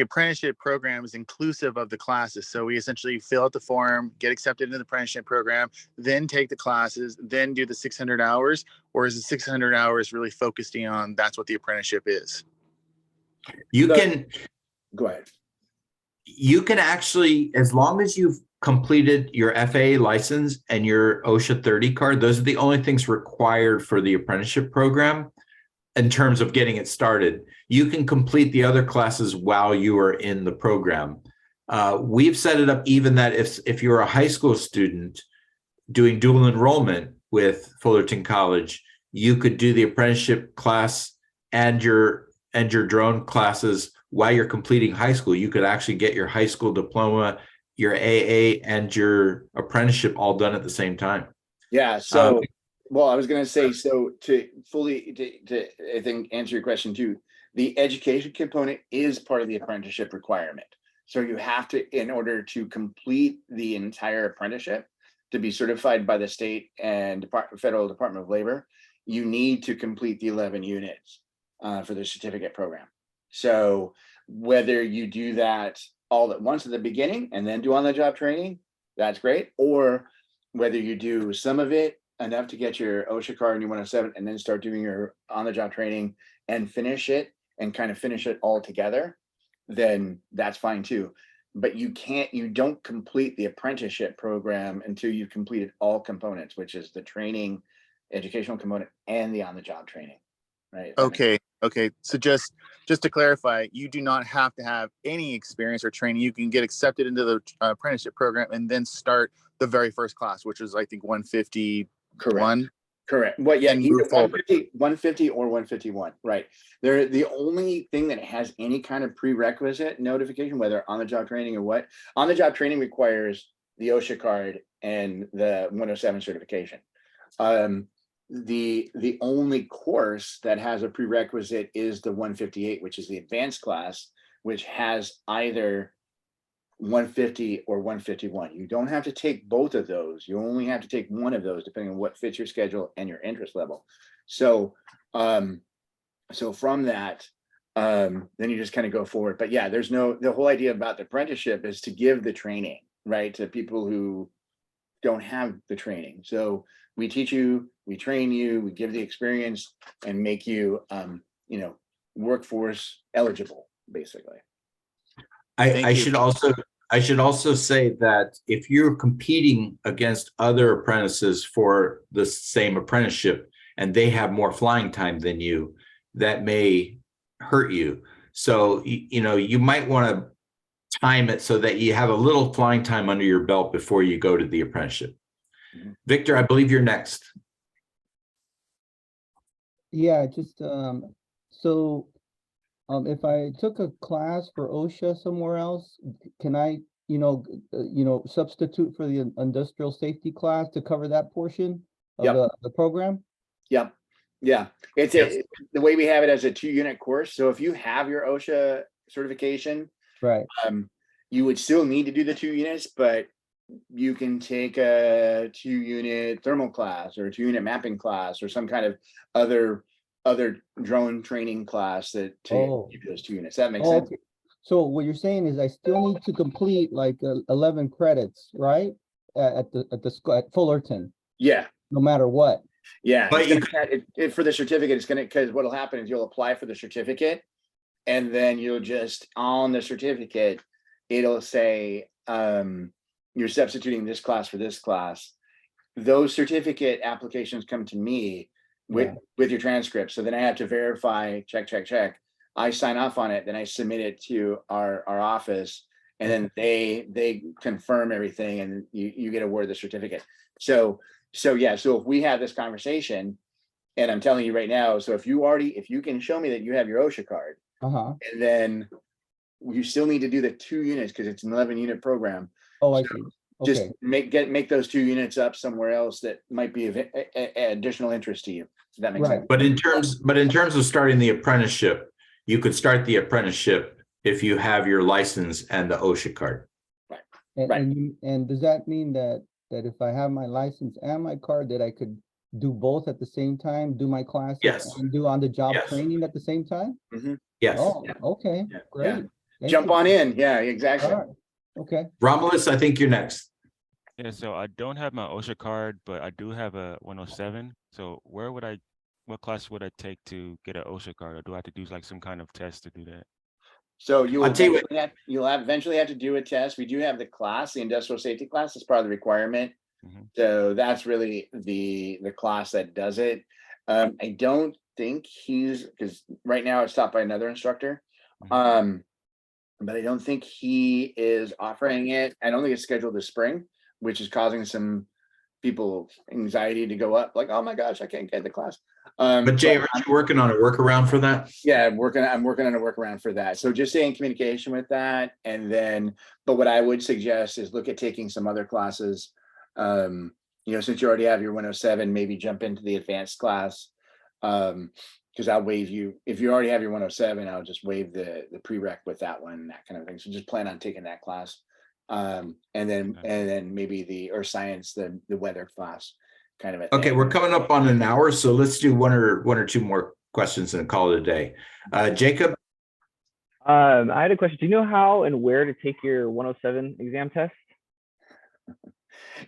Speaker 5: apprenticeship program is inclusive of the classes. So we essentially fill out the form, get accepted into the apprenticeship program, then take the classes, then do the 600 hours, or is the 600 hours really focusing on that's what the apprenticeship is?
Speaker 2: Go ahead.
Speaker 1: You can actually, as long as you've completed your FAA license and your OSHA 30 card, those are the only things required for the apprenticeship program in terms of getting it started. You can complete the other classes while you are in the program. We've set it up even that if you're a high school student doing dual enrollment with Fullerton College, you could do the apprenticeship class and your drone classes while you're completing high school. You could actually get your high school diploma, your AA, and your apprenticeship all done at the same time.
Speaker 2: Yeah. So, well, I was going to say, so to I think answer your question too, the education component is part of the apprenticeship requirement. So you have to, in order to complete the entire apprenticeship, to be certified by the state and federal Department of Labor, you need to complete the 11 units for the certificate program. So whether you do that all at once at the beginning and then do on-the-job training, that's great. Or whether you do some of it enough to get your OSHA card and your 107 and then start doing your on-the-job training and finish it and kind of finish it all together, then that's fine too. But you don't complete the apprenticeship program until you've completed all components, which is the training, educational component, and the on-the-job training, right?
Speaker 5: Okay. So just to clarify, you do not have to have any experience or training. You can get accepted into the apprenticeship program and then start the very first class, which is I think 151.
Speaker 2: Correct. Well, yeah,
Speaker 5: And
Speaker 2: either
Speaker 5: move forward.
Speaker 2: 150 or 151, right? They're the only thing that has any kind of prerequisite notification, whether on the job training or what. On the job training requires the OSHA card and the 107 certification. The only course that has a prerequisite is the 158, which is the advanced class, which has either 150 or 151. You don't have to take both of those. You only have to take one of those, depending on what fits your schedule and your interest level. So, so from that, then you just kind of go forward. But yeah, the whole idea about the apprenticeship is to give the training, right, to people who don't have the training. So we teach you, we train you, we give the experience and make you, workforce eligible, basically.
Speaker 1: I should also say that if you're competing against other apprentices for the same apprenticeship and they have more flying time than you, that may hurt you. So, you might want to time it so that you have a little flying time under your belt before you go to the apprenticeship. Mm-hmm. Victor, I believe you're next.
Speaker 11: Yeah, just so if I took a class for OSHA somewhere else, can I, substitute for the industrial safety class to cover that portion of
Speaker 2: Yep.
Speaker 11: the program?
Speaker 2: Yep. Yeah. It's
Speaker 1: Yes.
Speaker 2: the way we have it as a 2-unit course. So if you have your OSHA certification,
Speaker 11: Right.
Speaker 2: you would still need to do the 2 units, but you can take a 2-unit thermal class or a 2-unit mapping class or some kind of other drone training class that to give those 2 units. That makes sense.
Speaker 11: Okay. So what you're saying is I still need to complete like 11 credits, right? At the school at Fullerton,
Speaker 2: Yeah.
Speaker 11: no matter what.
Speaker 2: Yeah.
Speaker 1: But
Speaker 2: It's gonna, for the certificate, it's gonna, because what'll happen is you'll apply for the certificate and then you'll just on the certificate, it'll say you're substituting this class for this class. Those certificate applications come to me with your transcript. So then I have to verify, check. I sign off on it, then I submit it to our office, and then they confirm everything, and you get awarded the certificate. So if we have this conversation, and I'm telling you right now, so if you can show me that you have your OSHA card, and then you still need to do the 2 units because it's an 11-unit program.
Speaker 11: Oh, I see.
Speaker 2: Just
Speaker 11: Okay.
Speaker 2: make those 2 units up somewhere else that might be of additional interest to you. Does that make sense?
Speaker 1: But in terms of starting the apprenticeship, you could start the apprenticeship if you have your license and the OSHA card.
Speaker 11: And does that mean that if I have my license and my card, that I could do both at the same time, do my classes
Speaker 1: Yes.
Speaker 11: and do on-the-job
Speaker 1: Yes.
Speaker 11: training at the same time?
Speaker 1: Yes.
Speaker 11: Oh, okay,
Speaker 2: Yeah.
Speaker 11: great. Thank
Speaker 2: Jump
Speaker 11: you.
Speaker 2: on in. Yeah, exactly.
Speaker 11: All right. Okay.
Speaker 1: Romulus, I think you're next.
Speaker 10: Yeah, so I don't have my OSHA card, but I do have a 107. So what class would I take to get an OSHA card, or do I have to do like some kind of test to do that?
Speaker 2: So you'll
Speaker 1: I'll tell you what-
Speaker 2: eventually have to do a test. We do have the class, the industrial safety class, as part of the requirement.
Speaker 10: Mhm.
Speaker 2: So that's really the class that does it. I don't think because right now it's taught by another instructor. But I don't think he is offering it. I don't think it's scheduled this spring, which is causing some people anxiety to go up, like, oh my gosh, I can't get the class.
Speaker 1: But Jay, aren't you working on a workaround for that?
Speaker 2: Yeah, I'm working on a workaround for that. So just stay in communication with that. And then, but what I would suggest is look at taking some other classes. Since you already have your 107, maybe jump into the advanced class. Because I'll waive you, if you already have your 107, I'll just waive the prereq with that one, that kind of thing. So just plan on taking that class. And then maybe the earth science, the weather class kind of.
Speaker 1: Okay, we're coming up on an hour, so let's do one or two more questions and call it a day. Jacob?
Speaker 6: I had a question. Do you know how and where to take your 107 exam test?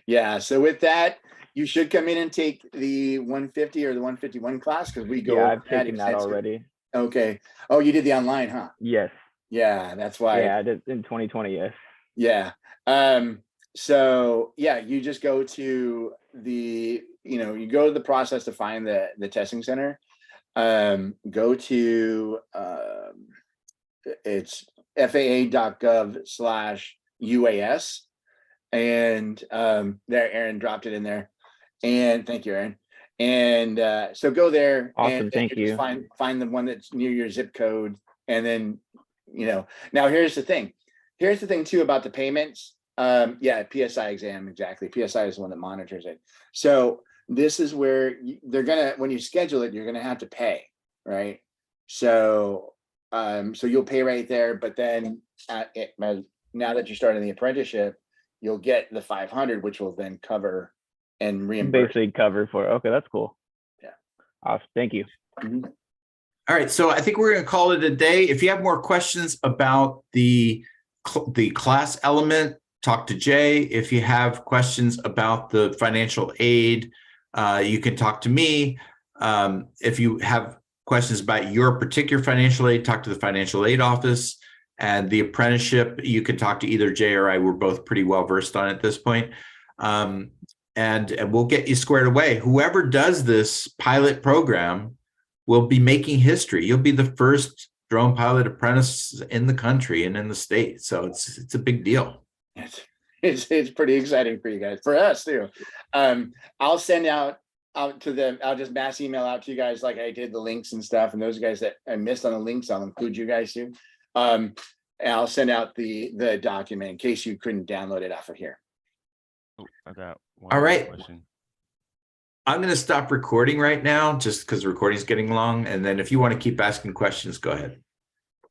Speaker 2: Yeah, so with that, you should come in and take the 150 or the 151 class because we go.
Speaker 6: Yeah, I've taken that already.
Speaker 2: Okay. Oh, you did the online, huh?
Speaker 6: Yes.
Speaker 2: Yeah, that's why.
Speaker 6: Yeah, I did in 2020. Yes.
Speaker 2: Yeah. So yeah, you just go to you go to the process to find the testing center. Go to it's faa.gov/UAS. And there, Aaron dropped it in there. And thank you, Aaron. And so go there.
Speaker 6: Awesome,
Speaker 2: and
Speaker 6: thank you.
Speaker 2: Find the one that's near your zip code. And then, now here's the thing. Here's the thing too about the payments. PSI exam, exactly. PSI is the one that monitors it. So this is where when you schedule it, you're gonna have to pay, right? So you'll pay right there, but then now that you're starting the apprenticeship, you'll get the 500, which will then cover and reimburse.
Speaker 6: Basically cover for. Okay, that's cool.
Speaker 2: Yeah.
Speaker 6: Awesome. Thank you.
Speaker 2: Mhm.
Speaker 1: All right, so I think we're going to call it a day. If you have more questions about the class element, talk to Jay. If you have questions about the financial aid, you can talk to me. If you have questions about your particular financial aid, talk to the financial aid office. And the apprenticeship, you can talk to either Jay or I. We're both pretty well versed on it at this point. And we'll get you squared away. Whoever does this pilot program will be making history. You'll be the first drone pilot apprentice in the country and in the state. So it's a big deal.
Speaker 2: It's pretty exciting for you guys, for us too. I'll send out out to them. I'll just mass email out to you guys like I did the links and stuff. And those guys that I missed on the links, I'll include you guys too. And I'll send out the document in case you couldn't download it off of here.
Speaker 10: Oh, I got one
Speaker 1: All
Speaker 10: more
Speaker 1: right.
Speaker 10: question.
Speaker 1: I'm going to stop recording right now just because the recording is getting long. And then if you want to keep asking questions, go ahead.